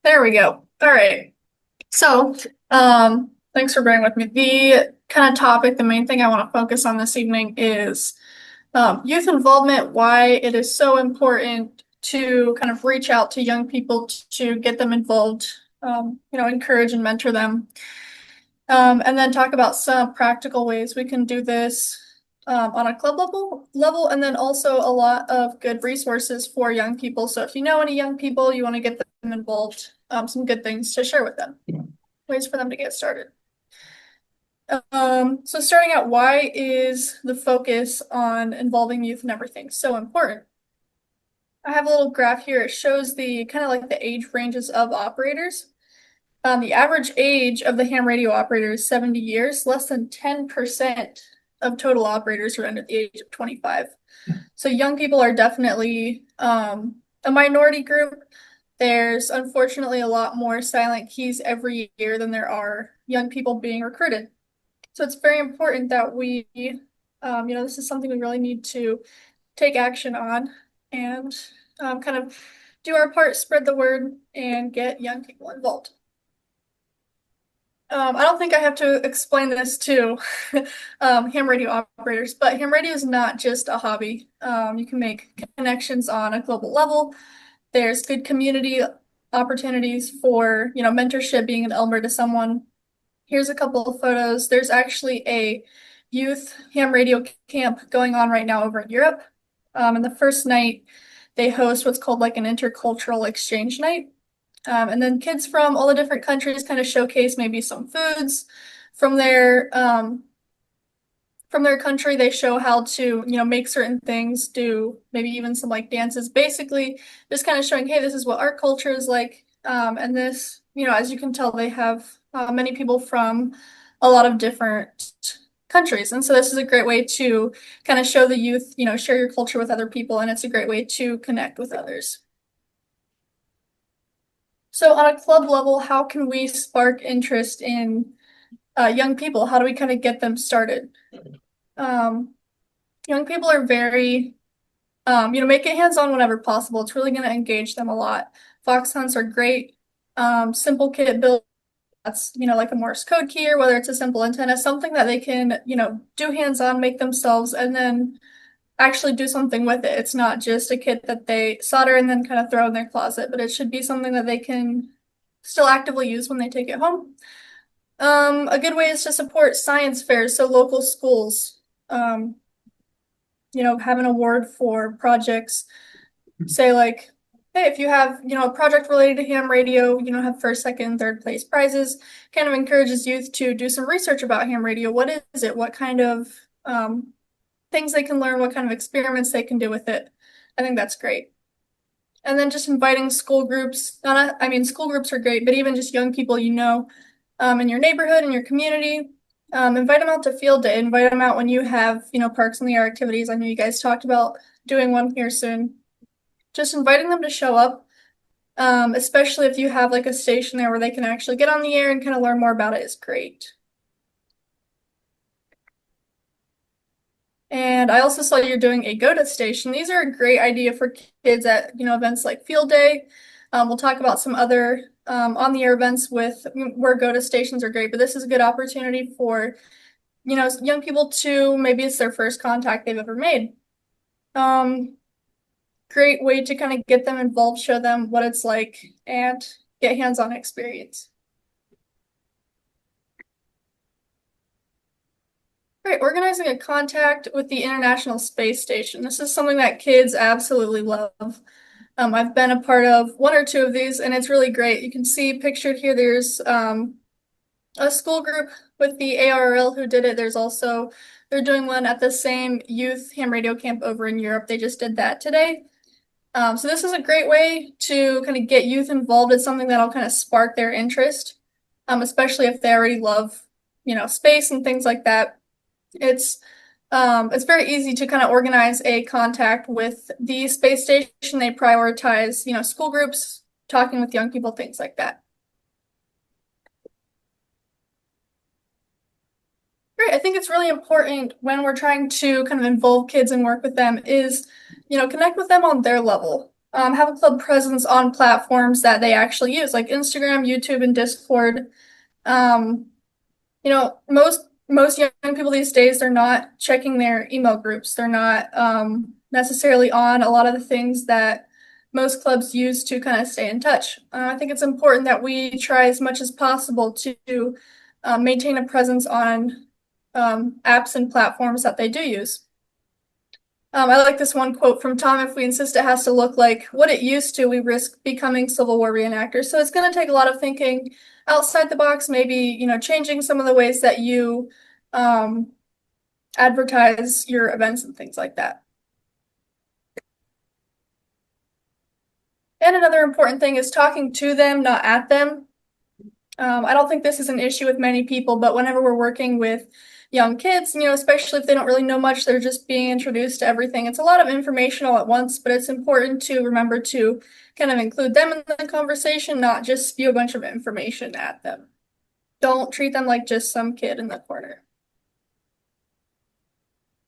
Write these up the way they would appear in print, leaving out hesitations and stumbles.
There we go. All right. So, thanks for bearing with me. The kind of topic, the main thing I want to focus on this evening is youth involvement, why it is so important to kind of reach out to young people to get them involved, encourage and mentor them. And then talk about some practical ways we can do this on a club level, and then also a lot of good resources for young people. So if you know any young people, you want to get them involved, some good things to share with them, ways for them to get started. So starting out, why is the focus on involving youth and everything so important? I have a little graph here. It shows the kind of like the age ranges of operators. The average age of the ham radio operator is 70 years. Less than 10% of total operators are under the age of 25. So young people are definitely a minority group. There's unfortunately a lot more silent keys every year than there are young people being recruited. So it's very important that we, this is something we really need to take action on and kind of do our part, spread the word, and get young people involved. I don't think I have to explain this to ham radio operators, but ham radio is not just a hobby. You can make connections on a global level. There's good community opportunities for, mentorship, being an elder to someone. Here's a couple of photos. There's actually a youth ham radio camp going on right now over in Europe. And the first night, they host what's called like an intercultural exchange night. And then kids from all the different countries kind of showcase maybe some foods from their country. They show how to, make certain things, do maybe even some like dances. Basically, just kind of showing, hey, this is what our culture is like. And this, as you can tell, they have many people from a lot of different countries. And so this is a great way to kind of show the youth, share your culture with other people, and it's a great way to connect with others. So on a club level, how can we spark interest in young people? How do we kind of get them started? Young people are very, make it hands-on whenever possible. It's really going to engage them a lot. Fox hunts are great. Simple kit build, that's, like a Morse code key, or whether it's a simple antenna, something that they can, do hands-on, make themselves, and then actually do something with it. It's not just a kit that they solder and then kind of throw in their closet, but it should be something that they can still actively use when they take it home. A good way is to support science fairs, so local schools, have an award for projects. Say like, hey, if you have, a project related to ham radio, have first, second, third place prizes, kind of encourages youth to do some research about ham radio. What is it? What kind of things they can learn, what kind of experiments they can do with it. I think that's great. And then just inviting school groups. School groups are great, but even just young people in your neighborhood, in your community, invite them out to field day. Invite them out when you have, parks in the air activities. I know you guys talked about doing one here soon. Just inviting them to show up, especially if you have like a station there where they can actually get on the air and kind of learn more about it, is great. And I also saw you're doing a go-to station. These are a great idea for kids at, events like field day. We'll talk about some other on-the-air events where go-to stations are great, but this is a good opportunity for, young people to, maybe it's their first contact they've ever made. Great way to kind of get them involved, show them what it's like, and get hands-on experience. Right, organizing a contact with the International Space Station. This is something that kids absolutely love. I've been a part of one or two of these, and it's really great. You can see pictured here, there's a school group with the ARRL who did it. They're doing one at the same youth ham radio camp over in Europe. They just did that today. So this is a great way to kind of get youth involved. It's something that'll kind of spark their interest, especially if they already love, space and things like that. It's very easy to kind of organize a contact with the space station. They prioritize, school groups, talking with young people, things like that. think it's really important when we're trying to kind of involve kids and work with them is, connect with them on their level. Have a club presence on platforms that they actually use, like Instagram, YouTube, and Discord. Um, most young people these days, they're not checking their email groups. They're not necessarily on a lot of the things that most clubs use to kind of stay in touch. I think it's important that we try as much as possible to maintain a presence on apps and platforms that they do use. I like this one quote from Tom: "If we insist it has to look like what it used to, we risk becoming Civil War reenactors." So it's going to take a lot of thinking outside the box, maybe, changing some of the ways that you advertise your events and things like that. And another important thing is talking to them, not at them. I don't think this is an issue with many people, but whenever we're working with young kids, especially if they don't really know much, they're just being introduced to everything. It's a lot of information all at once, but it's important to remember to kind of include them in the conversation, not just spew a bunch of information at them. Don't treat them like just some kid in the corner.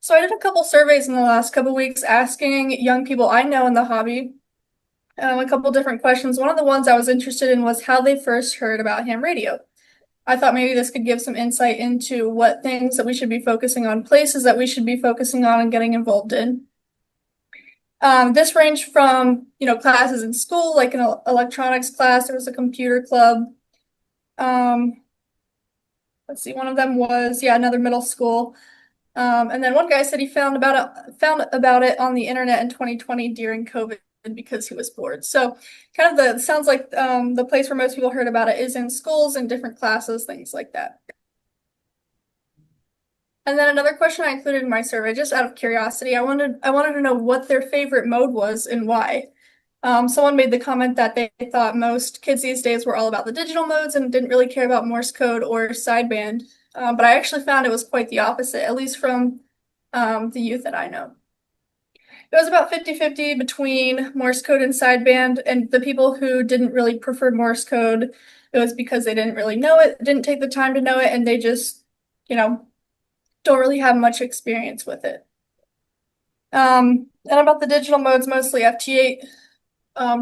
So I did a couple surveys in the last couple weeks asking young people I know in the hobby a couple different questions. One of the ones I was interested in was how they first heard about ham radio. I thought maybe this could give some insight into what things that we should be focusing on, places that we should be focusing on and getting involved in. This ranged from, classes in school, like an electronics class. There was a computer club. Let's see, one of them was, another middle school. And then one guy said he found about it on the internet in 2020 during COVID because he was bored. So kind of sounds like the place where most people heard about it is in schools and different classes, things like that. And then another question I included in my survey, just out of curiosity, I wanted to know what their favorite mode was and why. Someone made the comment that they thought most kids these days were all about the digital modes and didn't really care about Morse code or sideband. But I actually found it was quite the opposite, at least from the youth that I know. It was about 50-50 between Morse code and sideband, and the people who didn't really prefer Morse code, it was because they didn't really know it, didn't take the time to know it, and they just, don't really have much experience with it. And about the digital modes, mostly FT8,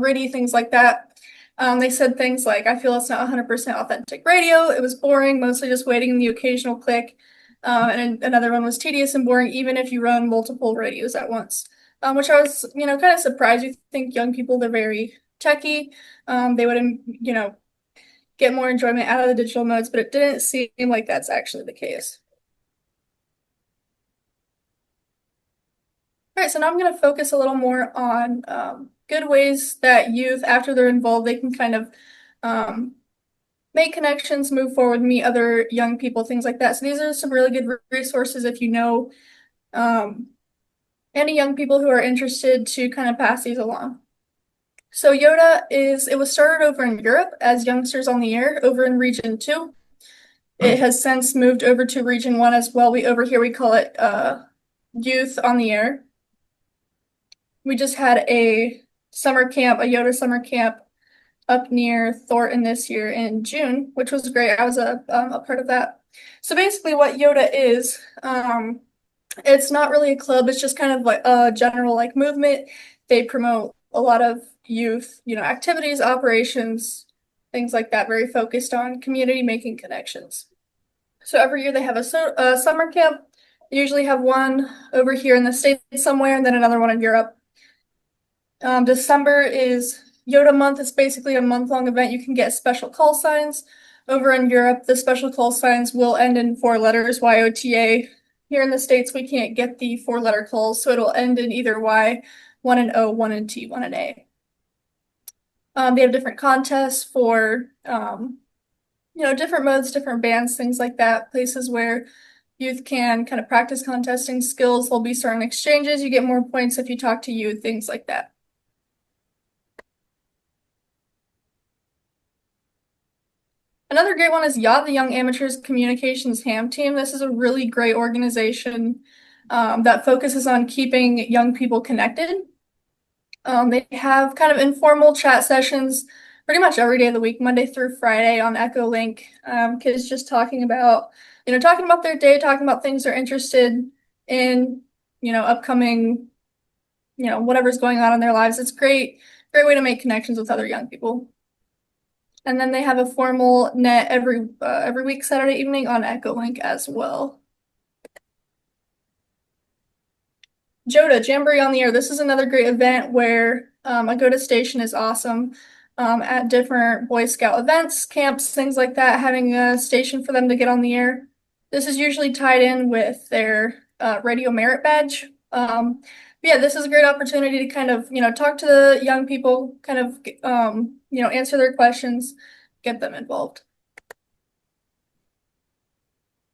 RIDI, things like that. They said things like, "I feel it's not 100% authentic radio. It was boring, mostly just waiting in the occasional click." And another one was tedious and boring, even if you run multiple radios at once. Which I was, kind of surprised. You think young people, they're very techy. They would, get more enjoyment out of the digital modes, but it didn't seem like that's actually the case. All right, so now I'm going to focus a little more on good ways that youth, after they're involved, they can kind of make connections, move forward, meet other young people, things like that. So these are some really good resources if you know any young people who are interested to kind of pass these along. So YOTA it was started over in Europe as Youngsters on the Air over in Region 2. It has since moved over to Region 1 as well. Over here we call it Youth on the Air. We just had a summer camp, a YOTA summer camp up near Thornton this year in June, which was great. I was a part of that. So basically what YOTA is, it's not really a club. It's just kind of like a general movement. They promote a lot of youth, activities, operations, things like that, very focused on community making connections. So every year they have a summer camp. They usually have one over here in the States somewhere and then another one in Europe. December is YOTA month. It's basically a month-long event. You can get special call signs. Over in Europe, the special call signs will end in 4 letters, YOTA. Here in the States, we can't get the 4-letter calls, so it'll end in either Y, 1 and O, 1 and T, 1 and A. They have different contests for, different modes, different bands, things like that, places where youth can kind of practice contesting skills. There'll be certain exchanges. You get more points if you talk to youth, things like that. Another great one is YACH, the Young Amateurs Communications Ham Team. This is a really great organization that focuses on keeping young people connected. They have kind of informal chat sessions pretty much every day of the week, Monday through Friday on Echo Link. Kids just talking about, talking about their day, talking about things they're interested in, upcoming, whatever's going on in their lives. It's great way to make connections with other young people. And then they have a formal net every week, Saturday evening on Echo Link as well. JOTA, Jamboree on the Air. This is another great event where a go-to station is awesome. At different Boy Scout events, camps, things like that, having a station for them to get on the air. This is usually tied in with their radio merit badge. Yeah, this is a great opportunity to kind of, talk to the young people, kind of, answer their questions, get them involved.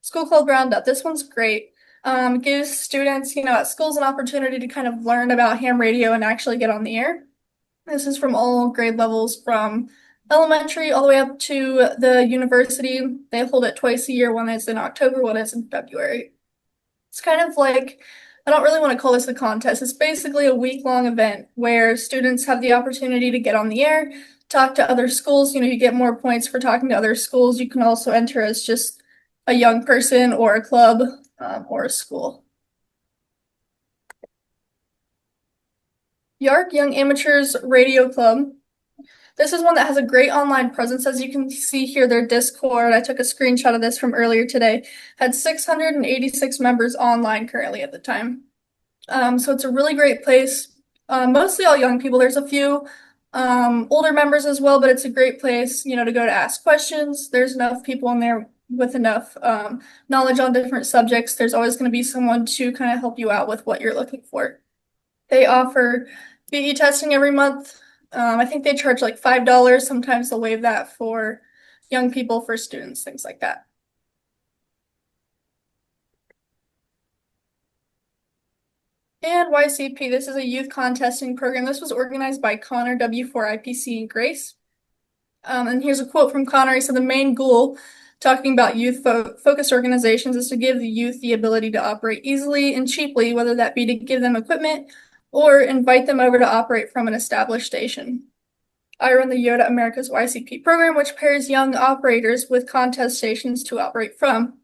School Club Roundup. This one's great. Gives students, at schools an opportunity to kind of learn about ham radio and actually get on the air. This is from all grade levels, from elementary all the way up to the university. They hold it twice a year. One is in October, one is in February. It's kind of like, I don't really want to call this a contest. It's basically a week-long event where students have the opportunity to get on the air, talk to other schools. You get more points for talking to other schools. You can also enter as just a young person or a club or a school. LARC, Young Amateurs Radio Club. This is one that has a great online presence. As you can see here, their Discord, I took a screenshot of this from earlier today, had 686 members online currently at the time. So it's a really great place. Mostly all young people. There's a few older members as well, but it's a great place, to go to ask questions. There's enough people in there with enough knowledge on different subjects. There's always going to be someone to kind of help you out with what you're looking for. They offer BE testing every month. I think they charge like $5. Sometimes they'll waive that for young people, for students, things like that. And YCP, this is a youth contesting program. This was organized by Connor, W4IPC, and Grace. And here's a quote from Connor. He said, "The main goal, talking about youth-focused organizations, is to give the youth the ability to operate easily and cheaply, whether that be to give them equipment or invite them over to operate from an established station. I run the YOTA America's YCP program, which pairs young operators with contest stations to operate from."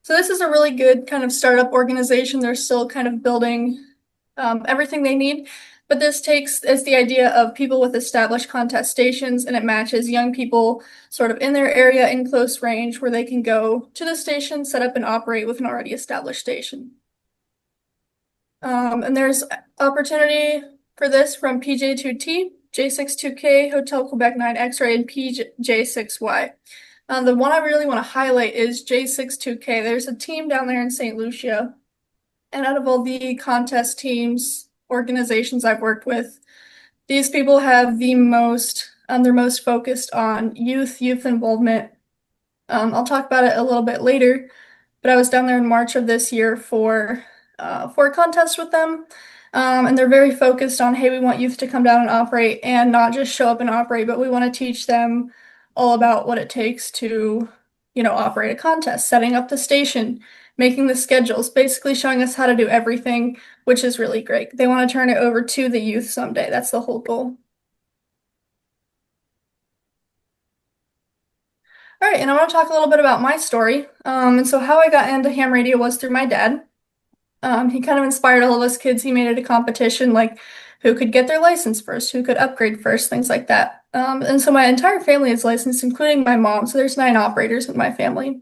So this is a really good kind of startup organization. They're still kind of building everything they need, but this takes as the idea of people with established contest stations, and it matches young people sort of in their area in close range where they can go to the station, set up and operate with an already established station. And there's opportunity for this from PJ2T, J62K, Hotel Quebec 9 X-Ray, and PJ6Y. The one I really want to highlight is J62K. There's a team down there in St. Lucia, and out of all the contest teams, organizations I've worked with, these people have the most, they're most focused on youth involvement. I'll talk about it a little bit later, but I was down there in March of this year for a contest with them. And they're very focused on, hey, we want youth to come down and operate, and not just show up and operate, but we want to teach them all about what it takes to, operate a contest, setting up the station, making the schedules, basically showing us how to do everything, which is really great. They want to turn it over to the youth someday. That's the whole goal. All right, and I want to talk a little bit about my story. And so how I got into ham radio was through my dad. He kind of inspired all of us kids. He made it a competition, like who could get their license first, who could upgrade first, things like that. And so my entire family is licensed, including my mom. So there's 9 operators in my family.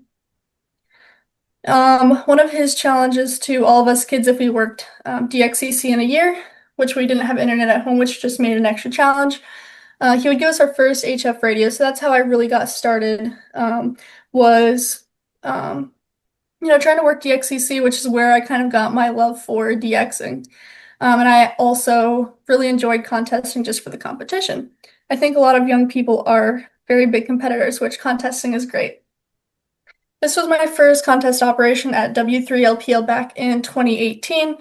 One of his challenges to all of us kids, if we worked DXCC in a year, which we didn't have internet at home, which just made an extra challenge, he would give us our first HF radio. So that's how I really got started, was trying to work DXCC, which is where I kind of got my love for DXing. And I also really enjoyed contesting just for the competition. I think a lot of young people are very big competitors, which contesting is great. This was my first contest operation at W3LPL back in 2018.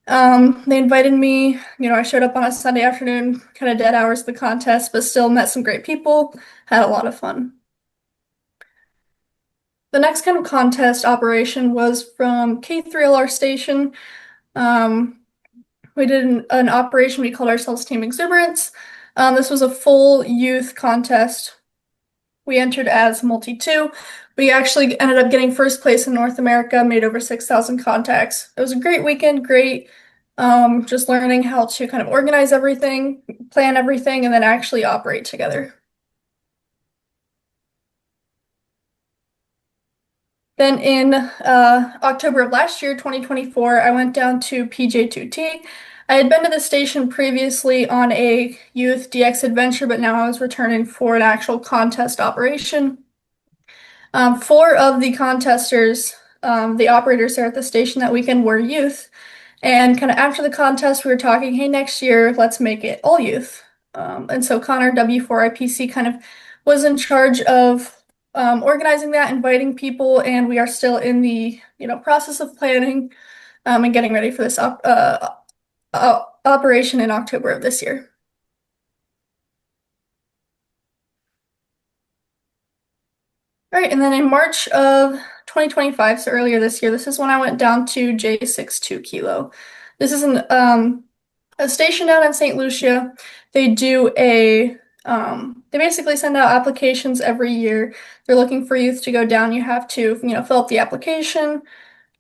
They invited me, I showed up on a Sunday afternoon, kind of dead hours of the contest, but still met some great people, had a lot of fun. The next kind of contest operation was from K3LR station. We did an operation, we called ourselves Team Exuberance. This was a full youth contest. We entered as multi-two. We actually ended up getting first place in North America, made over 6,000 contacts. It was a great weekend, great just learning how to kind of organize everything, plan everything, and then actually operate together. Then in October of last year, 2024, I went down to PJ2T. I had been to the station previously on a youth DX adventure, but now I was returning for an actual contest operation. Four of the contesters, the operators there at the station that weekend were youth. And kind of after the contest, we were talking, hey, next year, let's make it all youth. And so Connor, W4IPC, kind of was in charge of organizing that, inviting people, and we are still in the process of planning and getting ready for this operation in October of this year. All right, and then in March of 2025, so earlier this year, this is when I went down to J62 Kilo. This is a station down in St. Lucia. They basically send out applications every year. They're looking for youth to go down. You have to, fill out the application,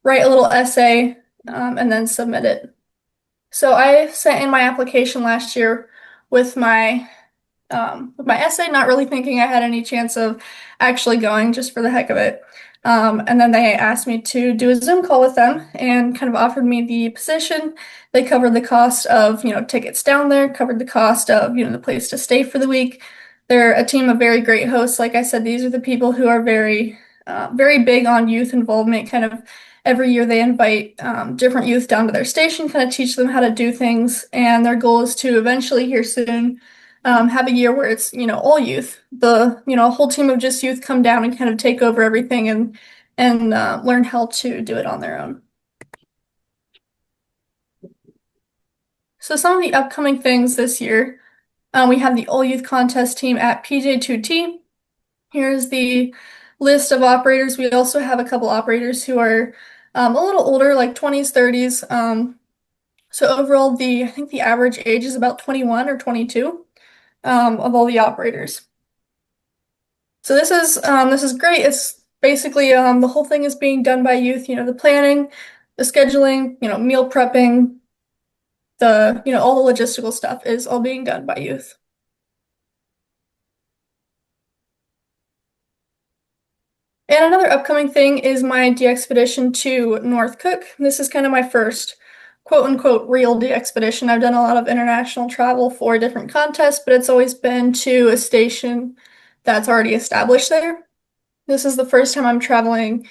write a little essay, and then submit it. So I sent in my application last year with my essay, not really thinking I had any chance of actually going just for the heck of it. And then they asked me to do a Zoom call with them and kind of offered me the position. They covered the cost of, tickets down there, covered the cost of, the place to stay for the week. They're a team of very great hosts. Like I said, these are the people who are very big on youth involvement. Kind of every year they invite different youth down to their station, kind of teach them how to do things. And their goal is to eventually here soon have a year where it's, all youth. A whole team of just youth come down and kind of take over everything and learn how to do it on their own. So some of the upcoming things this year, we have the all youth contest team at PJ2T. Here's the list of operators. We also have a couple operators who are a little older, like 20s, 30s. So overall, I think the average age is about 21 or 22. Of all the operators. So this is great. It's basically the whole thing is being done by youth. The planning, the scheduling, meal prepping, all the logistical stuff is all being done by youth. And another upcoming thing is my DXPedition to North Cook. This is kind of my first quote unquote real DXPedition. I've done a lot of international travel for different contests, but it's always been to a station that's already established there. This is the first time I'm traveling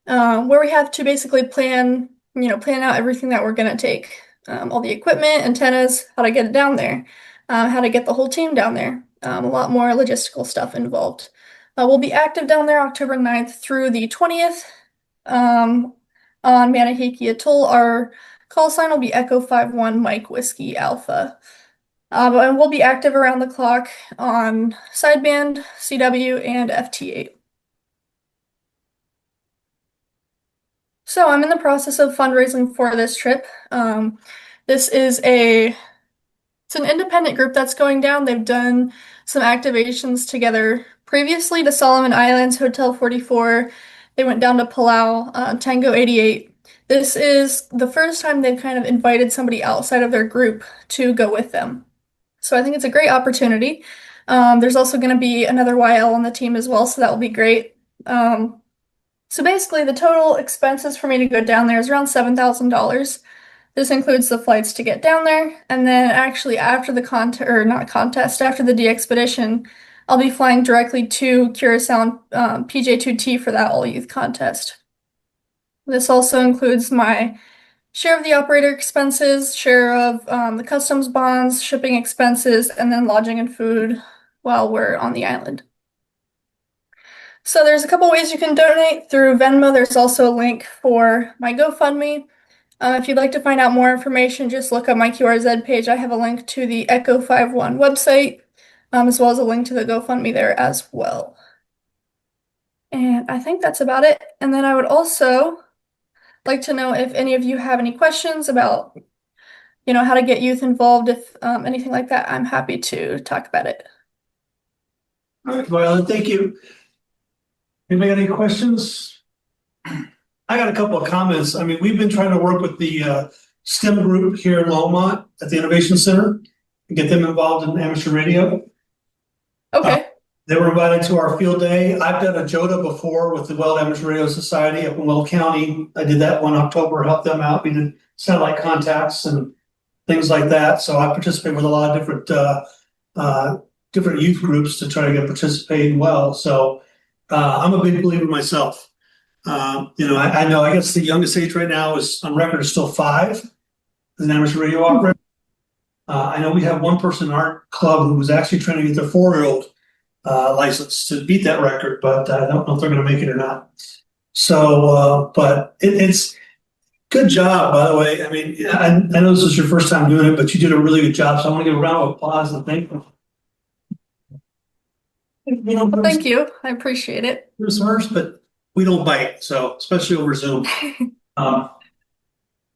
where we have to basically plan out everything that we're going to take. All the equipment, antennas, how to get it down there, how to get the whole team down there. A lot more logistical stuff involved. We'll be active down there October 9th through the 20th. On Manahiki Atoll, our call sign will be Echo 51 Mike Whiskey Alpha. And we'll be active around the clock on sideband, CW, and FT8. So I'm in the process of fundraising for this trip. This is it's an independent group that's going down. They've done some activations together previously to Solomon Islands, Hotel 44. They went down to Palau, Tango 88. This is the first time they've kind of invited somebody outside of their group to go with them. So I think it's a great opportunity. There's also going to be another YL on the team as well, so that will be great. So basically, the total expenses for me to go down there is around $7,000. This includes the flights to get down there, and then actually after the after the DXPedition, I'll be flying directly to Curacao and PJ2T for that all-youth contest. This also includes my share of the operator expenses, share of the customs bonds, shipping expenses, and then lodging and food while we're on the island. So there's a couple ways you can donate through Venmo. There's also a link for my GoFundMe. If you'd like to find out more information, just look up my QRZ page. I have a link to the Echo 51 website, as well as a link to the GoFundMe there as well. And I think that's about it. And then I would also like to know if any of you have any questions about how to get youth involved, if anything like that, I'm happy to talk about it. All right, Violetta, thank you. Anybody got any questions? I got a couple of comments. I mean, we've been trying to work with the STEM group here in Longmont at the Innovation Center and get them involved in amateur radio. Okay. They were invited to our field day. I've done a JOTA before with the Weld Amateur Radio Society up in Weld County. I did that one October, helped them out. We did satellite contacts and things like that. So I participate with a lot of different youth groups to try to get participating well. So I'm a big believer myself. I know, I guess the youngest age right now is on record is still 5 as an amateur radio operator. I know we have one person in our club who was actually trying to get their 4-year-old license to beat that record, but I don't know if they're going to make it or not. So, but it's good job, by the way. I mean, I know this is your first time doing it, but you did a really good job. So I want to give a round of applause and thank you. Thank you. I appreciate it. First, but we don't bite, so especially over Zoom. But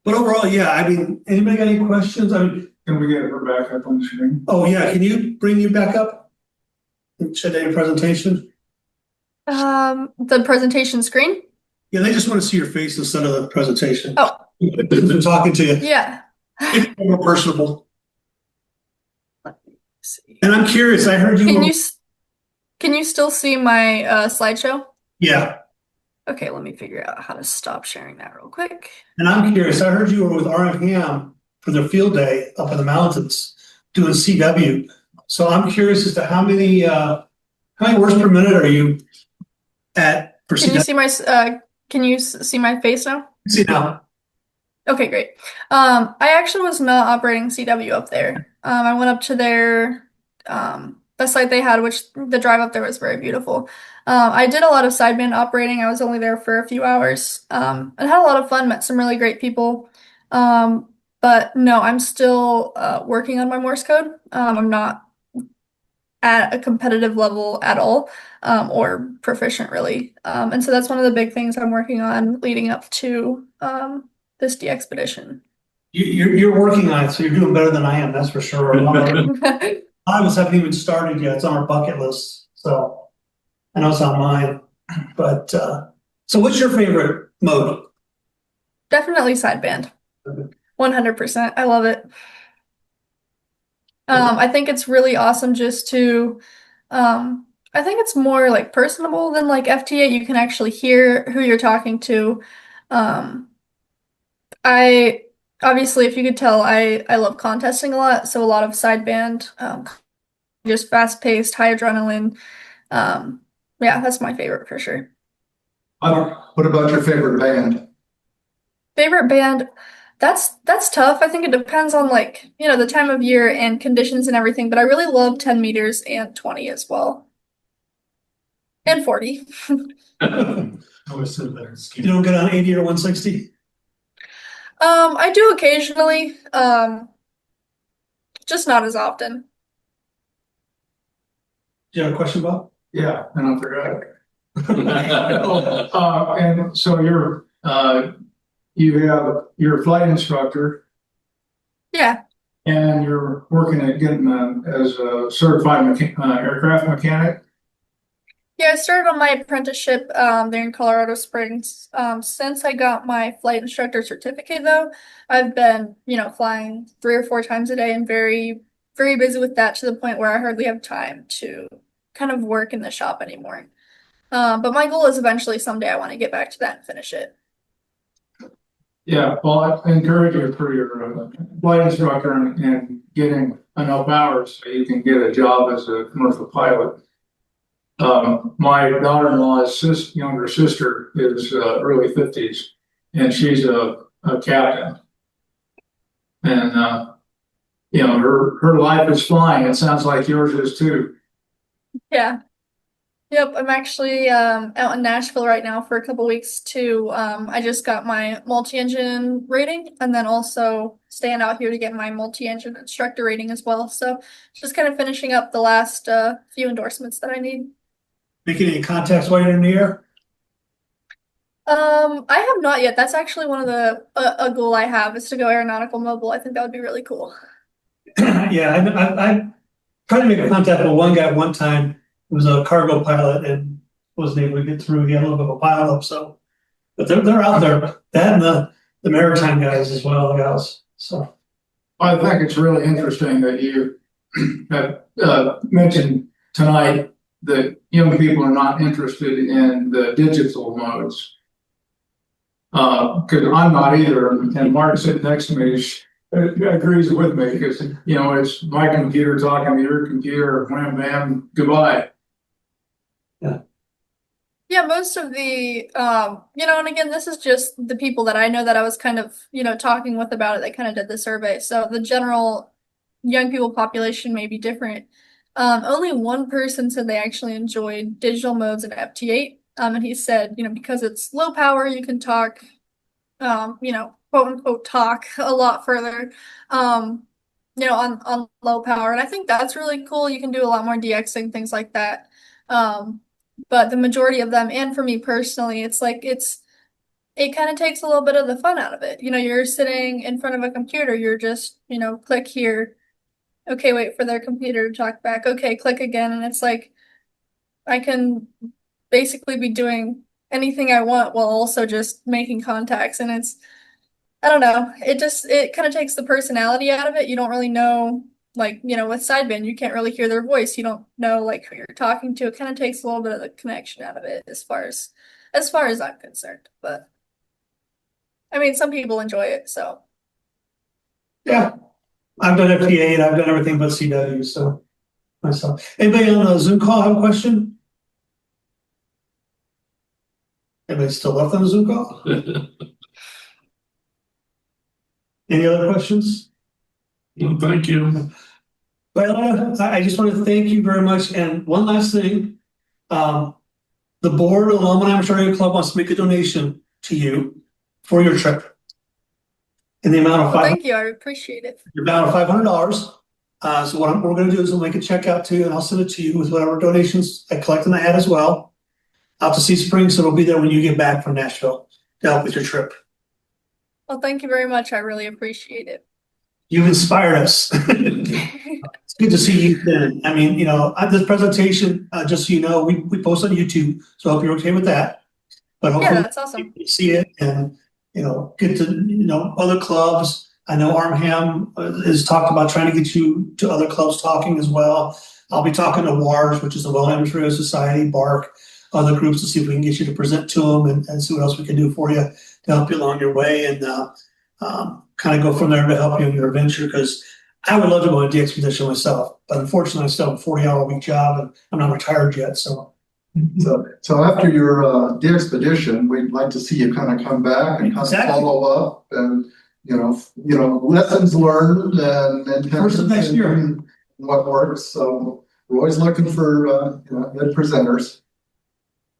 overall, yeah, I mean, anybody got any questions? I mean, can we get her back up on the screen? Oh yeah, can you bring you back up and show your presentation? The presentation screen? Yeah, they just want to see your face instead of the presentation. Oh. They're talking to you. Yeah. It's more personable. Let me see. And I'm curious, I heard you. Can you still see my slideshow? Yeah. Okay, let me figure out how to stop sharing that real quick. And I'm curious, I heard you were with RM Ham for their field day up in the mountains doing CW. So I'm curious as to how many words per minute are you at for CW? Can you see my face now? See now. Okay, great. I actually was not operating CW up there. I went up to their the site they had, which the drive up there was very beautiful. I did a lot of sideband operating. I was only there for a few hours. And had a lot of fun, met some really great people. But no, I'm still working on my Morse code. I'm not at a competitive level at all, or proficient really. And so that's one of the big things I'm working on leading up to this DXPedition. You're working on it, so you're doing better than I am, that's for sure. I of us haven't even started yet. It's on our bucket list, so I know it's on mine. But so, what's your favorite mode? Definitely sideband. 100%. I love it. I think it's really awesome just to. I think it's more like personable than like FTA. You can actually hear who you're talking to. I obviously, if you could tell, I love contesting a lot, so a lot of sideband, just fast-paced, high adrenaline. Yeah, that's my favorite for sure. What about your favorite band? Favorite band? That's tough. I think it depends on the time of year and conditions and everything, but I really love 10 meters and 20 as well. And 40. You don't get on 80 or 160? I do occasionally, just not as often. Do you have a question, Bob? Yeah, and I forgot. And so you're a flight instructor. Yeah. And you're working at getting as a certified aircraft mechanic. Yeah, I started on my apprenticeship there in Colorado Springs. Since I got my flight instructor certificate, though, I've been, flying 3 or 4 times a day and very, very busy with that to the point where I hardly have time to kind of work in the shop anymore. But my goal is eventually someday I want to get back to that and finish it. Yeah, well, I encourage you for your flight instructor and getting enough hours so you can get a job as a commercial pilot. My daughter-in-law's younger sister is early 50s, and she's a captain. And her life is flying. It sounds like yours is too. Yeah. Yep, I'm actually out in Nashville right now for a couple weeks too. I just got my multi-engine rating and then also staying out here to get my multi-engine instructor rating as well. So just kind of finishing up the last few endorsements that I need. Making any contacts while you're in the air? I have not yet. That's actually one of the a goal I have is to go aeronautical mobile. I think that would be really cool. Yeah, I tried to make contact with one guy one time who was a cargo pilot and wasn't able to get through. He had a little bit of a pile up, so but they're out there. That and the maritime guys as well, the gals. So I think it's really interesting that you have mentioned tonight that young people are not interested in the digital modes. Because I'm not either, and Mark sitting next to me agrees with me because it's my computer talking to your computer, wham bam, goodbye. Yeah, most of the and again, this is just the people that I know that I was kind of, talking with about it. They kind of did the survey. So the general young people population may be different. Only one person said they actually enjoyed digital modes in FT8. And he said, because it's low power, you can talk, quote unquote talk a lot further, on low power. And I think that's really cool. You can do a lot more DXing, things like that. But the majority of them, and for me personally, it kind of takes a little bit of the fun out of it. You're sitting in front of a computer, you're just, click here. Okay, wait for their computer to talk back. Okay, click again. And it's like I can basically be doing anything I want while also just making contacts. And I don't know, it kind of takes the personality out of it. You don't really know, like, with sideband, you can't really hear their voice. You don't know like who you're talking to. It kind of takes a little bit of the connection out of it as far as I'm concerned. But I mean, some people enjoy it, so. yeah, I've done FTA and I've done everything but CW. So myself. Anybody on the Zoom call have a question? Anybody still left on the Zoom call? Any other questions? Well, thank you. Violetta, I just want to thank you very much. And one last thing, the board of the Longmont Amateur Radio Club wants to make a donation to you for your trip in the amount of Thank you, I appreciate it. $500. So what we're going to do is we'll make a check out to you, and I'll send it to you with whatever donations I collect in the hat as well, out to Sea Springs. So it'll be there when you get back from Nashville to help with your trip. Well, thank you very much. I really appreciate it. You've inspired us. It's good to see you then. I mean, this presentation, just so you know, we post on YouTube, so I hope you're okay with that. But hopefully, yeah, that's awesome. You see it and get to other clubs. I know Armham has talked about trying to get you to other clubs talking as well. I'll be talking to WARS, which is the Well Amateur Radio Society, BARC, other groups to see if we can get you to present to them and see what else we can do for you to help you along your way and kind of go from there to help you in your adventure. Because I would love to go on a DXPedition myself, but unfortunately I still have a 40-hour-a-week job and I'm not retired yet. So after your DXPedition, we'd like to see you kind of come back and kind of follow up and lessons learned and first of next year and what works. So we're always looking for good presenters.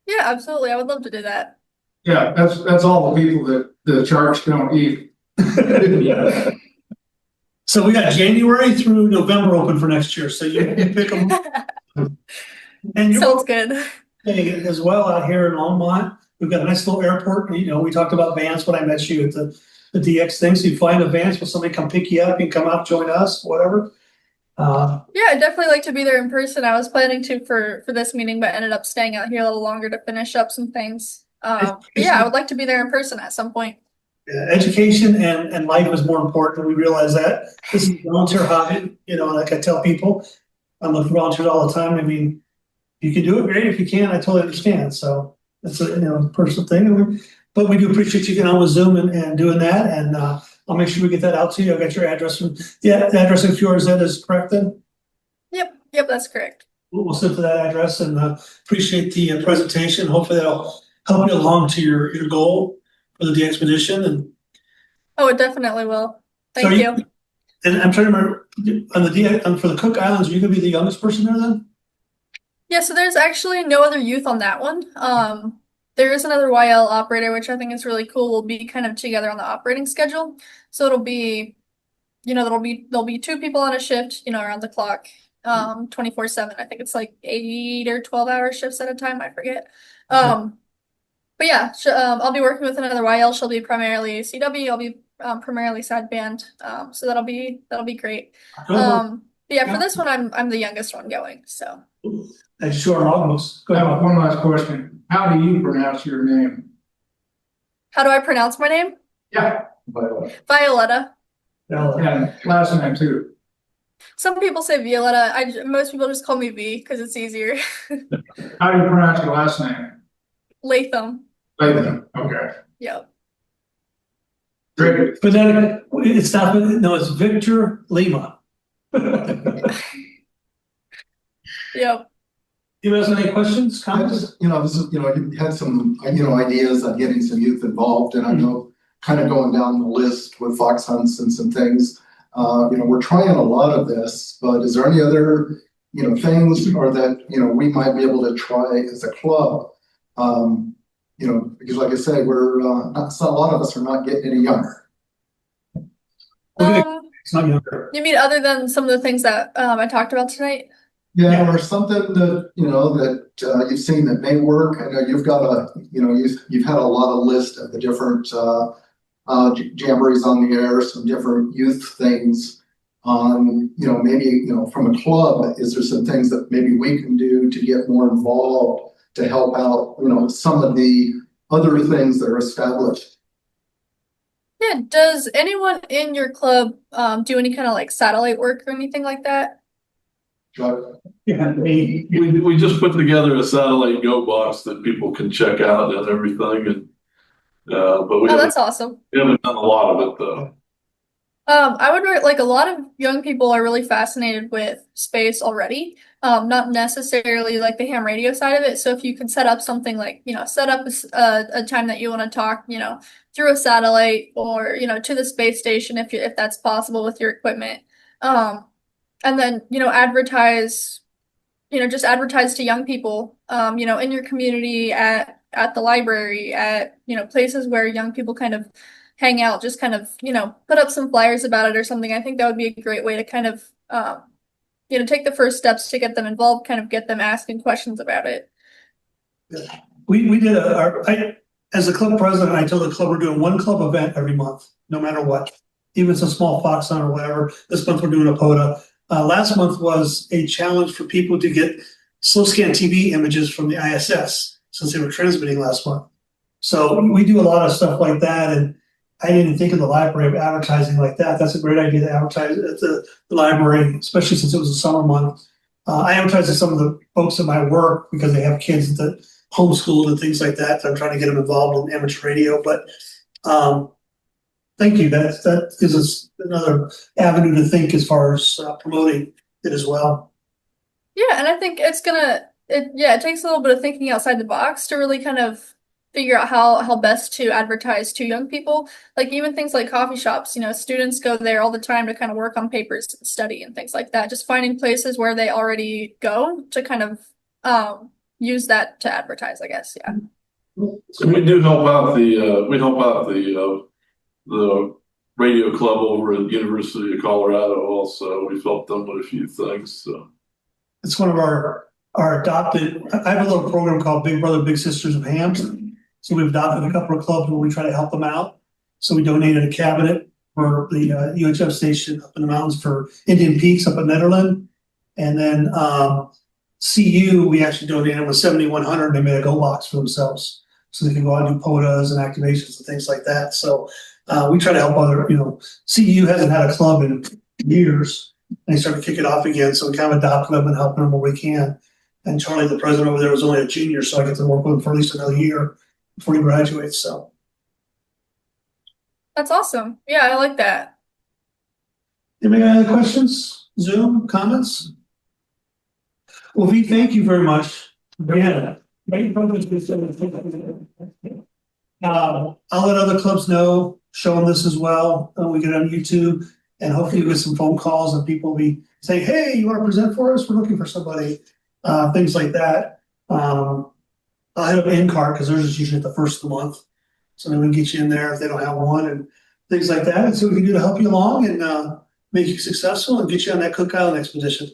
Yeah, absolutely. I would love to do that. Yeah, that's all the people that the sharks don't eat. Yeah. So we got January through November open for next year. So you can pick them. And sounds good. As well out here in Longmont, we've got a nice little airport. We talked about Vance when I met you at the DX thing. So you fly into Vance, will somebody come pick you up? You can come out, join us, whatever. Yeah, I'd definitely like to be there in person. I was planning to for this meeting, but ended up staying out here a little longer to finish up some things. But yeah, I would like to be there in person at some point. Education and life is more important. We realize that this is a volunteer hobby. Like I tell people, I'm looking for volunteers all the time. I mean, you can do it, great. If you can, I totally understand. So it's a personal thing. But we do appreciate you getting on with Zoom and doing that. And I'll make sure we get that out to you. I got your address. The address of yours that is correct then? Yep, that's correct. We'll send to that address and appreciate the presentation. Hopefully that'll help you along to your goal for the DXPedition. And oh, it definitely will. Thank you. And I'm trying to remember for the Cook Islands, are you gonna be the youngest person there then? Yeah, so there's actually no other youth on that one. There is another YL operator, which I think is really cool. We'll be kind of together on the operating schedule. So it'll be, there'll be two people on a shift, around the clock, 24/7. I think it's like 8 or 12 hour shifts at a time. I forget. But But yeah, I'll be working with another YL. She'll be primarily CW. I'll be primarily side band. So that'll be great. But yeah, for this one, I'm the youngest one going. So. And sure, almost. Go I ahead. have one last question. How do you pronounce your name? How do I pronounce my name? Yeah. Violetta. And last name too. Some people say Violetta. Most people just call me V because it's easier. How do you pronounce your last name? Latham. Latham. Okay. Yep. Great. Phonetic, it's not, no, it's Victor Lima. Yep. You guys have any questions, I comments? just, this is, you had some, ideas on getting some youth involved, and I know kind of going down the list with fox hunts and some things. We're trying a lot of this, but is there any other, things or that, we might be able to try as a club? Because like I say, we're, not, a lot of us are not getting any younger. It's not younger. You mean other than some of the things that I talked about tonight? Yeah, or something that, that you've seen that may work. I know you've got you've had a lot of list of the different jamborees on the air, some different youth things on, maybe, from a club, is there some things that maybe we can do to get more involved to help out, some of the other things that are established? Yeah. Does anyone in your club do any kind of like satellite work or anything like that? Yeah, We just put together a satellite go box that people can check out and everything, and but we that's awesome. haven't done a lot of it though. I would like a lot of young people are really fascinated with space already. Not necessarily like the ham radio side of it. So if you can set up something like, set up a time that you want to talk, through a satellite or, to the space station if that's possible with your equipment. And then, advertise, just advertise to young people, in your community, at the library, at, places where young people kind of hang out, just kind of, put up some flyers about it or something. I think that would be a great way to kind of, take the first steps to get them involved, kind of get them asking questions about it. we did as a club president, I told the club we're doing one club event every month, no matter what. Even if it's a small fox hunt or whatever. This month we're doing a POTA. Last month was a challenge for people to get slow scan TV images from the ISS since they were transmitting last month. So we do a lot of stuff like that, and I didn't think of the library of advertising like that. That's a great idea to advertise at the library, especially since it was a summer month. I advertise to some of the folks at my work because they have kids that homeschooled and things like that. So I'm trying to get them involved in amateur radio, but thank you. That gives us another avenue to think as far as promoting it as well. Yeah, and I think it takes a little bit of thinking outside the box to really kind of figure out how best to advertise to young people. Like even things like coffee shops, students go there all the time to kind of work on papers and study and things like that. Just finding places where they already go to kind of use that to advertise, I guess. Yeah. So we do help out the radio club over at University of Colorado also. We've helped them with a few things. So it's one of our adopted. I have a little program called Big Brother Big Sisters of Hams. So we've adopted a couple of clubs where we try to help them out. So we donated a cabinet for the UHF station up in the mountains for Indian Peaks up in Netherlands. And then CU, we actually donated them with 7,100. They made a go box for themselves. So they can go out and do POTAs and activations and things like that. So we try to help other, CU hasn't had a club in years. And they started to kick it off again. So we kind of adopted them and helping them where we can. And Charlie, the president over there, was only a junior, so I get to work with him for at least another year before he graduates. So that's awesome. Yeah, I like that. Anybody got any other questions? Zoom comments? Well, V, thank you very much. Yeah. I'll let other clubs know, show them this as well. We get it on YouTube, and hopefully you get some phone calls and people will be saying, hey, you want to present for us? We're looking for somebody. Things like that. I'll hit up in-cart because theirs is usually at the first of the month. So then we can get you in there if they don't have one and things like that. And see what we can do to help you along and make you successful and get you on that Cook Island expedition.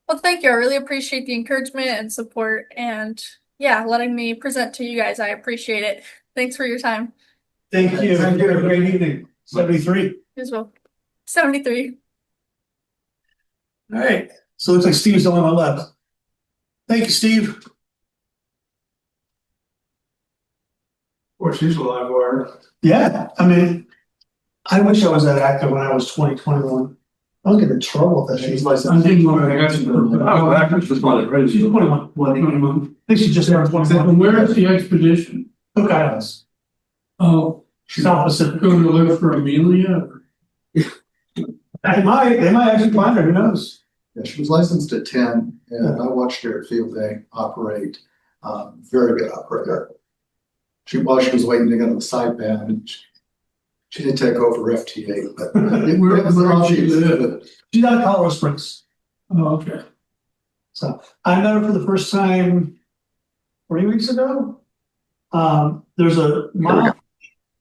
Well, thank you. I really appreciate the encouragement and support. And yeah, letting me present to you guys. I appreciate it. Thanks for your time. Thank you. Thank you. Have a great evening. 73. You as well. 73. All right. So it looks like Steve's the only one left. Thank you, Steve. Of course, she's a live wire. Yeah, I mean, I wish I was that active when I was 21. I was getting in trouble with that. She's like, I think one of the guys. Oh, actually, just wanted to she's 21. I think she just turned 21. Where is the expedition? Cook Islands, Oh, South Pacific. going to look for Amelia? They might actually find her, who knows? Yeah, she was licensed at 10, and I watched her at Field Day operate. Very good operator. While she was waiting to get on the sideband, she did take over FT8, but Where does she live? She's out of Colorado Springs. Oh, okay. So I met her for the first time 3 weeks ago. There's a Mile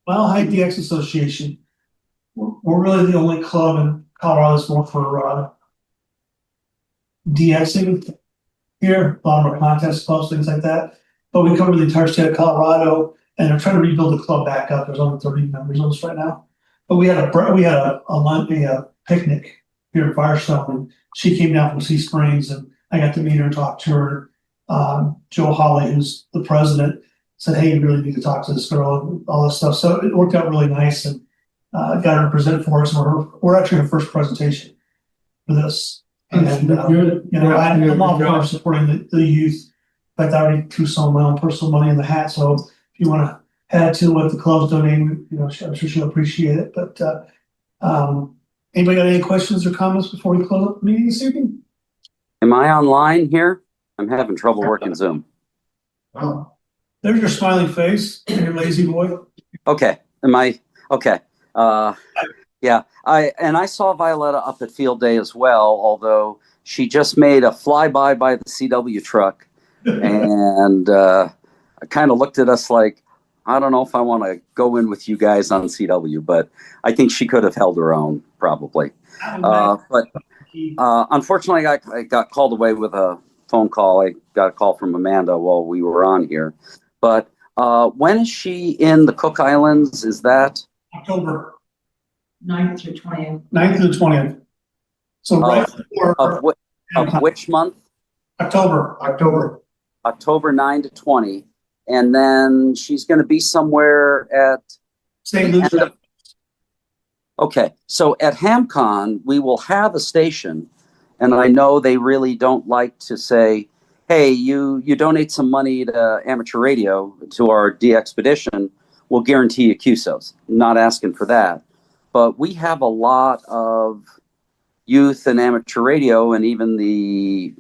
High DX Association. We're really the only club in Colorado that's more for DXing here, a lot of our contest clubs, things like that. But we cover the entire state of Colorado, and they're trying to rebuild the club back up. There's only 30 members on this right now. But we had a picnic here in Firestone, and she came down from Sea Springs, and I got to meet her and talk to her. Joe Hawley, who's the president, said, "Hey, you really need to talk to this girl," and all this stuff. So it worked out really nice, and got her to present for us. And we're actually her first presentation for this. And Good. you know, I'm all for supporting the youth. In fact, I already threw some of my own personal money in the hat. So if you want to add to what the club's donating, you know, I'm sure she'll appreciate it. But anybody got any questions or comments before we close up the meeting this evening? Am I online here? I'm having trouble working Zoom. oh, There's your smiling face, your lazy boy. Okay. Am I okay? Yeah. I saw Violetta up at Field Day as well, although she just made a flyby by the CW truck, and I kind of looked at us like, I don't know if I want to go in with you guys on CW, but I think she could have held her own probably. But unfortunately, I got called away with a phone call. I got a call from Amanda while we were on here. But when is she in the Cook Islands? Is that October 9th through 20th. 9th to the 20th. So right before of which month? October. October 9 to 20. And then she's going to be somewhere at St. Lucia. Okay, so at HamCon, we will have a station, and I know they really don't like to say, hey, you donate some money to amateur radio, to our DXPedition, we'll guarantee you QSOs. Not asking for that. But we have a lot of youth and amateur radio, and even the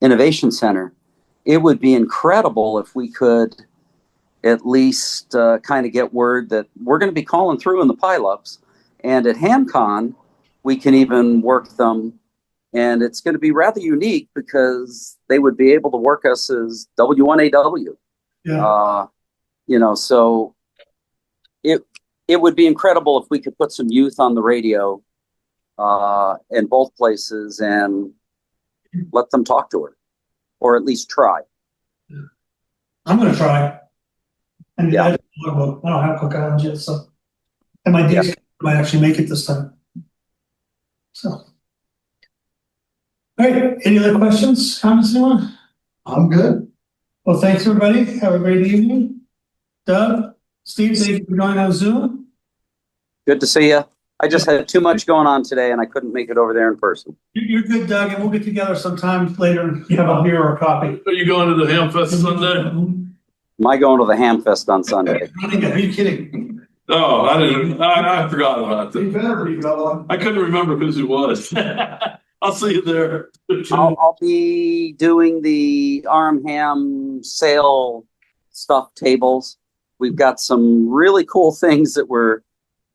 Innovation Center. It would be incredible if we could at least kind of get word that we're going to be calling through in the pileups. And at HamCon, we can even work them. And it's going to be rather unique because they would be able to work us as W1AW. Yeah. You know, so it would be incredible if we could put some youth on the radio in both places and let them talk to her, or at least try. I'm going to try. And Yeah. I don't have Cook Islands yet, so. And my DX might actually make it this time. So. All right, any other questions, comments, anyone? I'm good. Well, thanks, everybody. Have a great evening. Doug, Steve, thank you for joining on Zoom. Good to see you. I just had too much going on today and I couldn't make it over there in person. You're good, Doug, and we'll get together sometime later and have a beer or a coffee. Are you going to the Hamfest Sunday? Am I going to the Hamfest on Sunday? Are you kidding? Oh, I didn't. I forgot about You that. better be going. I couldn't remember who it was. I'll see you there. I'll be doing the Arm Ham sale stuff tables. We've got some really cool things that were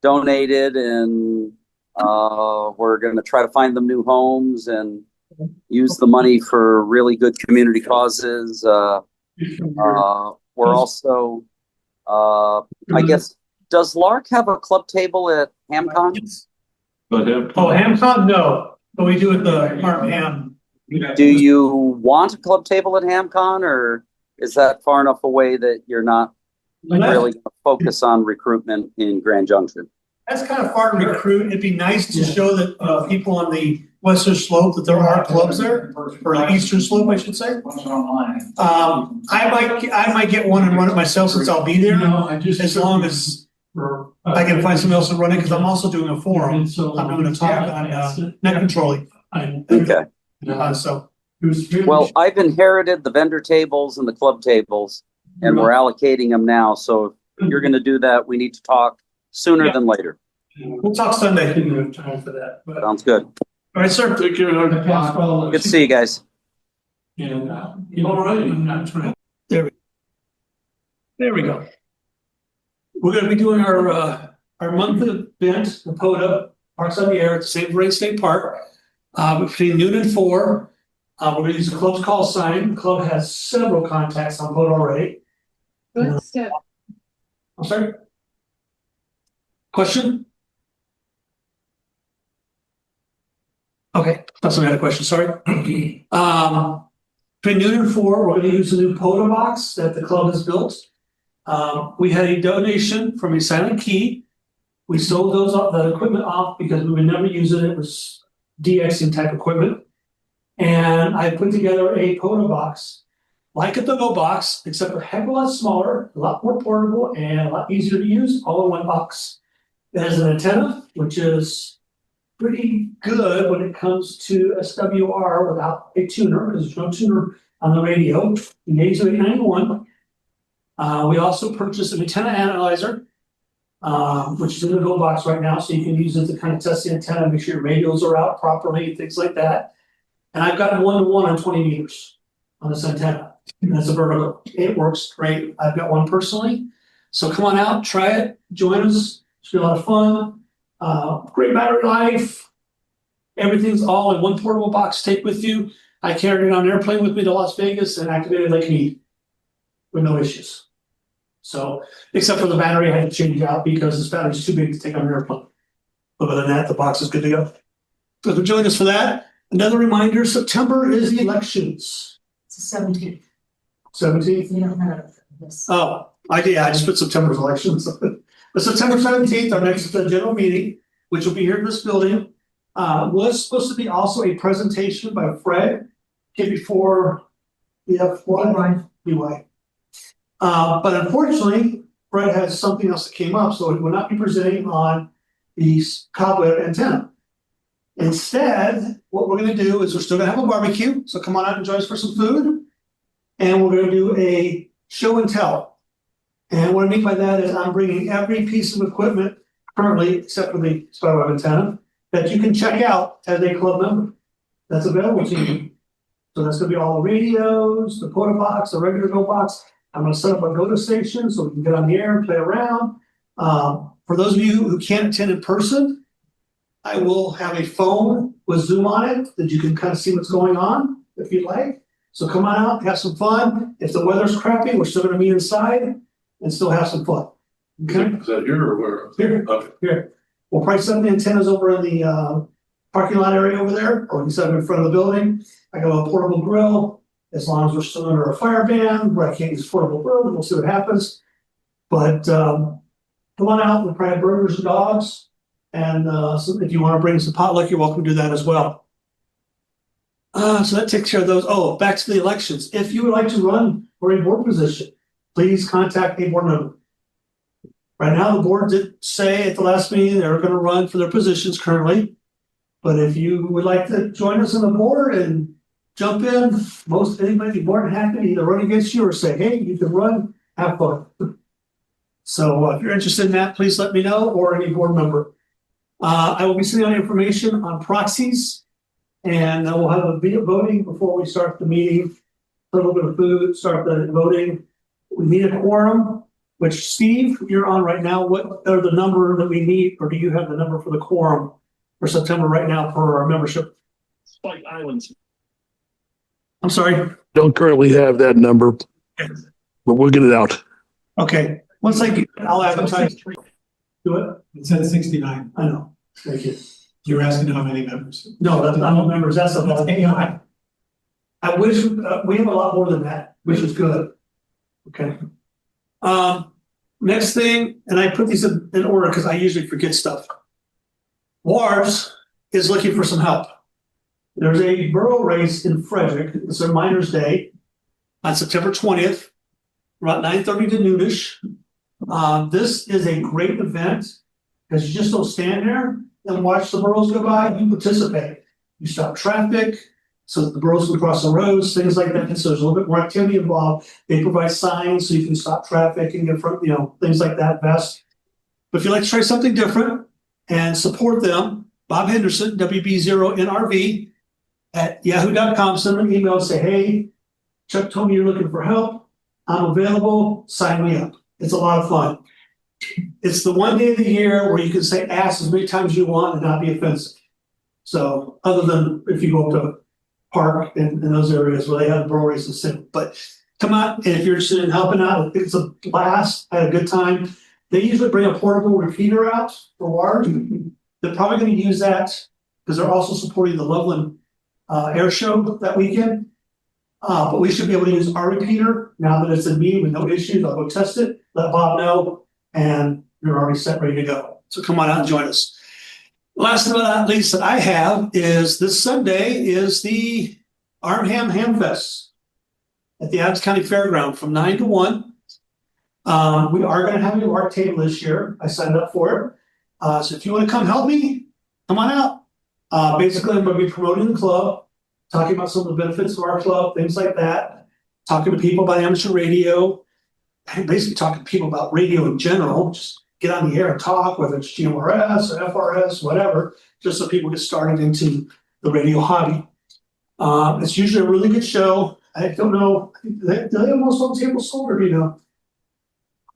donated, and we're going to try to find them new homes and use the money for really good community causes. We're also, I guess, does LARC have a club table at HamCon? But him. Oh, HamCon? No, but we do at the Arm Ham. Do you want a club table at HamCon, or Is that far enough away that you're not really going to focus on recruitment in Grand Junction? That's kind of far to recruit. It'd be nice to show that people on the western slope that there are clubs there, or the eastern slope, I should say. I might get one and run it myself since I'll be there, as long as I can find someone else to run it, because I'm also doing a forum. I'm doing a talk on net controlling. Okay. So. Well, I've inherited the vendor tables and the club tables, and we're allocating them now. So if you're going to do that, we need to talk sooner than later. We'll talk Sunday. Time for that. Sounds good. All right, sir. Take care. Good to see you guys. And, All right. There we go. We're going to be doing our monthly event, the POTA, Parks on the Air at the St. Vrain State Park, between noon and 4. We're going to use the club's call sign. The club has several contacts on POTA already. Good stuff. I'm sorry? Question? Okay, that's another question, sorry. Between noon and 4, we're going to use the new POTA box that the club has built. We had a donation from a silent key. We sold the equipment off because we would never use it. It was DXing type equipment. And I put together a POTA box, like a to-go box, except a heck of a lot smaller, a lot more portable, and a lot easier to use, all in one box. It has an antenna, which is pretty good when it comes to SWR without a tuner, because there's no tuner on the radio, the ASO 891. We also purchased an antenna analyzer, which is in the go box right now, so you can use it to kind of test the antenna, make sure your radios are out properly, things like that. And I've got 1-to-1 on 20 meters on this antenna. And that's a vertical. It works great. I've got one personally. So come on out, try it, join us. It's been a lot of fun. Great battery life. Everything's all in one portable box to take with you. I carried it on an airplane with me to Las Vegas and activated Lake Mead with no issues. So, except for the battery, I had to change out because this battery's too big to take on an airplane. Other than that, the box is good to go. So join us for that. Another reminder, September is the elections. It's the 17th. 17th? You don't have this. Oh, I just put September's elections. But September 17th, our next general meeting, which will be here in this building, was supposed to be also a presentation by Fred, before the F1 BY. But unfortunately, Fred has something else that came up, so he will not be presenting on the cobweb antenna. Instead, what we're going to do is we're still going to have a barbecue, so come on out and join us for some food. And we're going to do a show and tell. And what I mean by that is I'm bringing every piece of equipment currently, except for the spyweb antenna, that you can check out as a club member. That's available to you. So that's going to be all the radios, the POTA box, the regular go box. I'm going to set up a go-to station so we can get on the air and play around. For those of you who can't attend in person, I will have a phone with Zoom on it that you can kind of see what's going on if you'd like. So come on out, have some fun. If the weather's crappy, we're still going to be inside and still have some fun. Okay? Is that here or where? Here. Okay. Here. We'll probably set the antennas over in the parking lot area over there, or we can set them in front of the building. I got a portable grill. As long as we're still under a fire ban, where I can't use portable grill, we'll see what happens. But come on out, we'll probably have burgers and dogs. And so if you want to bring some potluck, you're welcome to do that as well. So that takes care of those. Oh, back to the elections. If you would like to run for a board position, please contact a board member. Right now, the board did say at the last meeting they're going to run for their positions currently. But if you would like to join us on the board and jump in, anybody be more than happy to either run against you or say, hey, you can run, have fun. So if you're interested in that, please let me know, or any board member. I will be sending out information on proxies, and we'll have a voting before we start the meeting. A little bit of food, start the voting. We need a quorum, which Steve, you're on right now. What are the number that we need, or do you have the number for the quorum for September right now for our membership? Spike Islands. I'm sorry. Don't currently have that number, but we'll get it out. Okay. Once I get, I'll advertise. Do it. It said 69. I know. Thank you. You were asking how many members. No, that's not members. That's AI. I wish we have a lot more than that, which is good. Okay. Next thing, and I put these in order because I usually forget stuff. WARS is looking for some help. There's a borough race in Frederick. It's their Miners' Day on September 20th, around 9:30 to noonish. This is a great event because you just don't stand there and watch the boroughs go by. You participate. You stop traffic so that the boroughs can cross the roads, things like that. And so there's a little bit more activity involved. They provide signs so you can stop traffic and get front, things like that best. But if you'd like to try something different and support them, Bob Henderson, WB0NRV at yahoo.com, send them an email and say, hey, Chuck told me you're looking for help. I'm available. Sign me up. It's a lot of fun. It's the one day of the year where you can say ass as many times as you want and not be offensive. So other than if you go up to park in those areas where they have the borough races soon. But come out, and if you're interested in helping out, it's a blast. I had a good time. They usually bring a portable repeater out for WARS. They're probably going to use that because they're also supporting the Loveland air show that weekend. But we should be able to use our repeater now that it's in me with no issues. I'll go test it, let Bob know, and you're already set, ready to go. So come on out and join us. Last but not least that I have is this Sunday is the Arnhem Ham Fest at the Adams County Fairground from 9 to 1. We are going to have a LARC table this year. I signed up for it. So if you want to come help me, come on out. Basically, I'm going to be promoting the club, talking about some of the benefits of our club, things like that, talking to people about amateur radio, and basically talking to people about radio in general. Just get on the air and talk, whether it's GMRS or FRS, whatever, just so people get started into the radio hobby. It's usually a really good show. I don't know, do they have most of the tables sold, or do you know?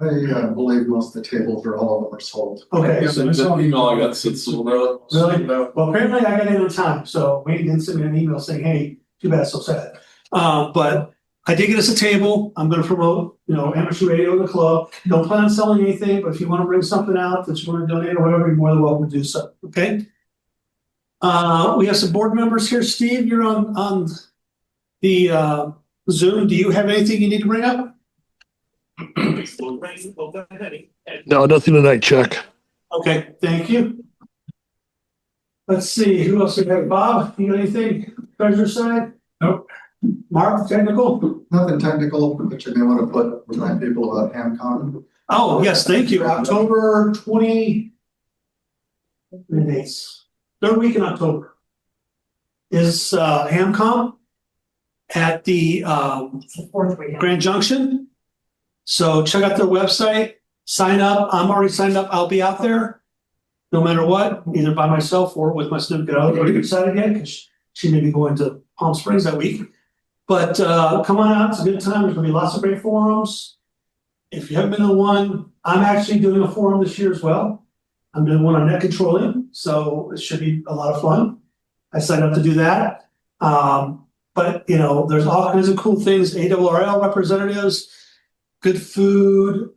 I believe most of the tables are all of them are sold. Okay. Yeah, the email I got said sold out. Really? Well, apparently I got in on time, so Wayne didn't send me an email saying, hey, too bad, so sad. But I did get us a table. I'm going to promote, amateur radio in the club. Don't plan on selling anything, but if you want to bring something out that you want to donate or whatever, you're more than welcome to do so. Okay. We have some board members here. Steve, you're on the Zoom. Do you have anything you need to bring up? No, nothing tonight, Chuck. Okay, thank you. Let's see, who else we have? Bob, you got anything? Treasure side? Nope. Mark, technical? Nothing technical, but you may want to remind people about HamCon. Oh, yes, thank you. October 20 days. Third week in October is HamCon at the Grand Junction. So check out their website, sign up. I'm already signed up. I'll be out there no matter what, either by myself or with my significant other. I'm pretty excited yet because she may be going to Palm Springs that week. But come on out. It's a good time. There's going to be lots of great forums. If you haven't been to one, I'm actually doing a forum this year as well. I'm doing one on net controlling, so it should be a lot of fun. I signed up to do that. But, there's all kinds of cool things, ARRL representatives, good food,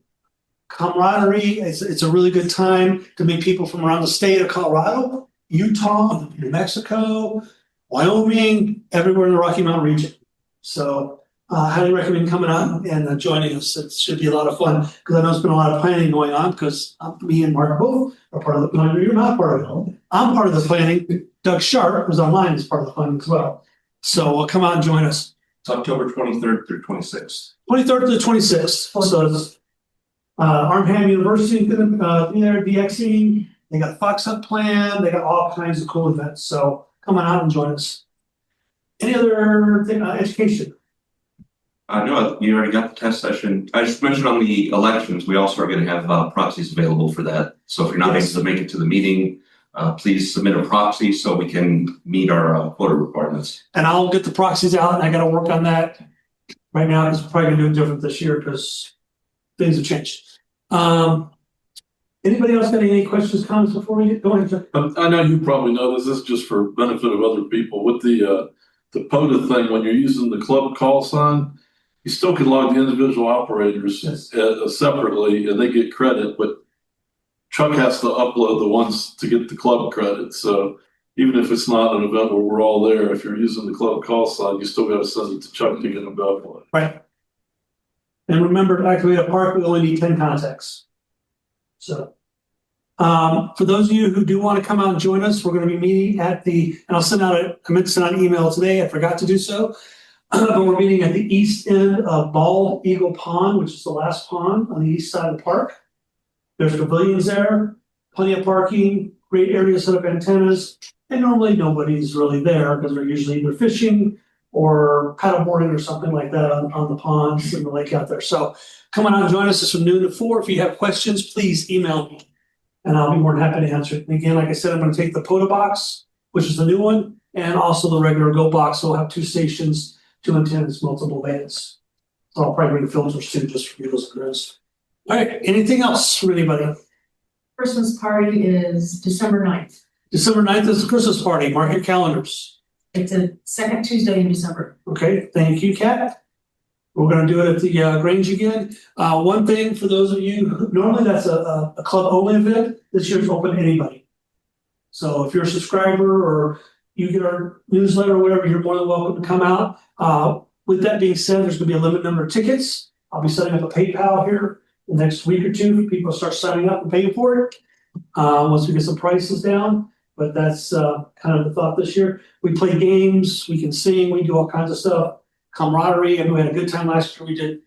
camaraderie. It's a really good time to meet people from around the state of Colorado, Utah, New Mexico, Wyoming, everywhere in the Rocky Mountain region. So I highly recommend coming out and joining us. It should be a lot of fun because I know there's been a lot of planning going on because me and Mark both are part of the planning. You're not part of it. I'm part of the planning. Doug Sharp, who's online, is part of the planning as well. So come out and join us. It's October 23rd through 26th. 23rd to the 26th. So Arnhem University is going to be there, DXing. They got Fox Hunt Plan. They got all kinds of cool events. So come on out and join us. Any other thing, education? No, you already got the test session. I just mentioned on the elections, we also are going to have proxies available for that. So if you're not able to make it to the meeting, please submit a proxy so we can meet our quota requirements. And I'll get the proxies out, and I got to work on that right now because we're probably going to do it different this year because things have changed. Anybody else got any questions, comments before we get going? I know you probably know this. This is just for benefit of other people. With the POTA thing, when you're using the club call sign, you still can log the individual operators separately, and they get credit. But Chuck has to upload the ones to get the club credit. So even if it's not an event where we're all there, if you're using the club call sign, you still got to send it to Chuck to get them uploaded. Right. And remember, at Violetta Park, we only need 10 contacts. So, for those of you who do want to come out and join us, we're going to be meeting at and I meant to send out an email today, I forgot to do so. But we're meeting at the east end of Bald Eagle Pond, which is the last pond on the east side of the park. There's pavilions there, plenty of parking, great area to set up antennas, and normally nobody's really there because they're usually either fishing or paddleboarding or something like that on the ponds and the lake out there. So come on out and join us. It's from noon to 4. If you have questions, please email me and I'll be more than happy to answer it. And again, like I said, I'm going to take the POTA box, which is the new one, and also the regular Go box. So we'll have 2 stations, 2 antennas, multiple bands. So I'll probably bring filters too, just for those girls. All right, anything else from anybody? Christmas party is December 9th. December 9th is the Christmas party. Mark your calendars. It's a second Tuesday in December. Okay, thank you, Kat. We're going to do it at the Grange again. One thing for those of you, normally that's a club-only event. This year's open to anybody. So if you're a subscriber or you get our newsletter or whatever, you're more than welcome to come out. With that being said, there's going to be a limited number of tickets. I'll be setting up a PayPal here the next week or two for people to start signing up and paying for it once we get some prices down. But that's kind of the thought this year. We play games, we can sing, we do all kinds of stuff. Camaraderie, and we had a good time last year. We did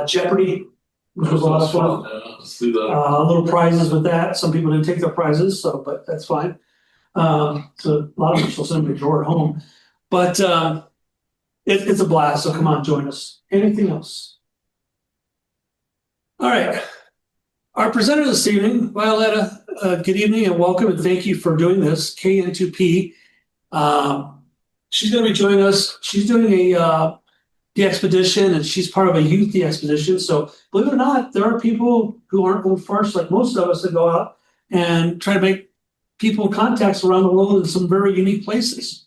Jeopardy, which was a lot of fun. Yeah, see that. Little prizes with that. Some people didn't take their prizes, but that's fine. So a lot of us will send them to drawer at home. But it's a blast, so come on, join us. Anything else? All right. Our presenter this evening, Violetta, good evening and welcome, and thank you for doing this, KN2P. She's going to be joining us. She's doing a DXPedition, and she's part of a youth DXPedition. So believe it or not, there are people who aren't old farts like most of us that go out and try to make people contacts around the world in some very unique places.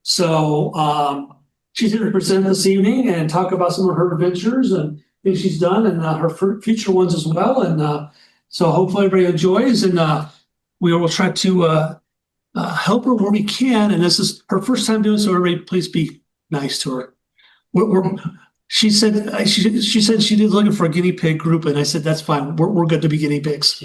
So she's here to present this evening and talk about some of her adventures and things she's done and her future ones as well. And so hopefully everybody enjoys, and we will try to help her where we can. And this is her first time doing so. Everybody, please be nice to her. She said she said she did looking for a guinea pig group, and I said that's fine. We're good to be guinea pigs.